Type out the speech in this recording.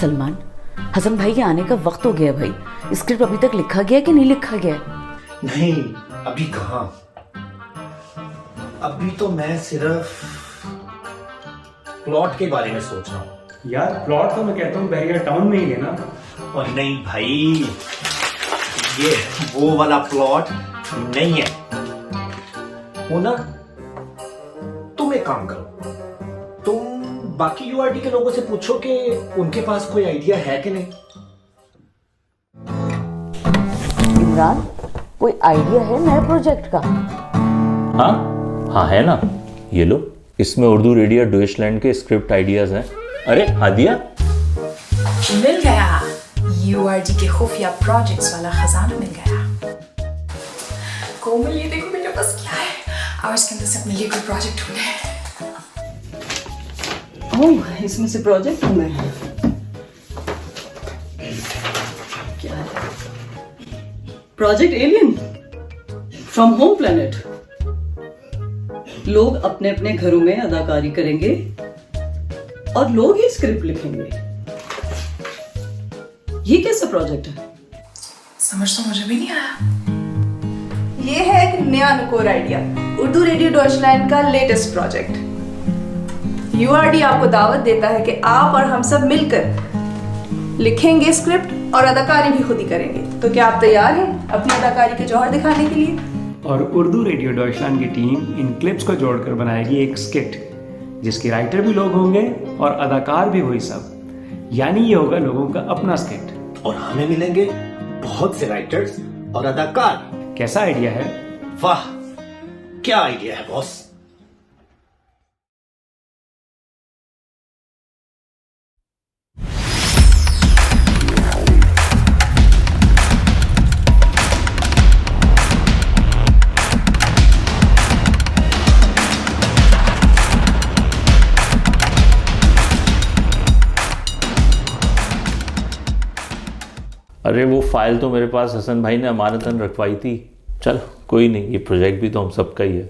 सलमान, हसन भाई के आने का वक्त हो गया भाई। स्क्रिप्ट अभी तक लिखा गया कि नहीं लिखा गया? नहीं, अभी कहाँ। अभी तो मैं सिर्फ प्लॉट के बारे में सोच रहा हूँ। यार प्लॉट तो मैं कहता हूँ बहरिया टाउन में ही है ना। और नहीं भाई, ये वो वाला प्लॉट नहीं है। वो ना, तुम एक काम करो, तुम बाकी यूआरटी के लोगों से पूछो कि उनके पास कोई आइडिया है कि नहीं। इमरान, कोई आइडिया है नए प्रोजेक्ट का? हाँ है ना, ये लो, इसमें उर्दू रेडियो डॉयचलैंड के स्क्रिप्ट आइडियाज हैं। अरे हादिया, मिल गया, यूआरटी के खुफिया प्रोजेक्ट्स वाला खजाना मिल गया। कोमल, ये देखो मेरे पास क्या है। और इसके अंदर से अपने लिए कोई प्रोजेक्ट ढूंढे। ओह, इसमें से प्रोजेक्ट ढूंढे हैं। क्या है? Project alien from home planet. लोग अपने अपने घरों में अदाकारी करेंगे और लोग ही स्क्रिप्ट लिखेंगे। ये कैसा प्रोजेक्ट है? समझ तो मुझे भी नहीं आया। ये है एक नया नुकोर आइडिया, उर्दू रेडियो डॉयचलैंड का लेटेस्ट प्रोजेक्ट। यूआरडी आपको दावत देता है कि आप और हम सब मिलकर लिखेंगे स्क्रिप्ट और अदाकारी भी खुद ही करेंगे। तो क्या आप तैयार हैं अपनी अदाकारी के जौहर दिखाने के लिए? और उर्दू रेडियो डॉयचलैंड की टीम इन क्लिप्स को जोड़कर बनाएगी एक स्किट, जिसके राइटर भी लोग होंगे और अदाकार भी वही सब। यानी ये होगा लोगों का अपना स्किट। और हमें मिलेंगे बहुत से राइटर्स और अदाकार। कैसा आइडिया है? वाह, क्या आइडिया है बॉस। अरे वो फाइल तो मेरे पास हसन भाई ने अमानतन रखवाई थी। चल कोई नहीं, ये प्रोजेक्ट भी तो हम सबका ही है।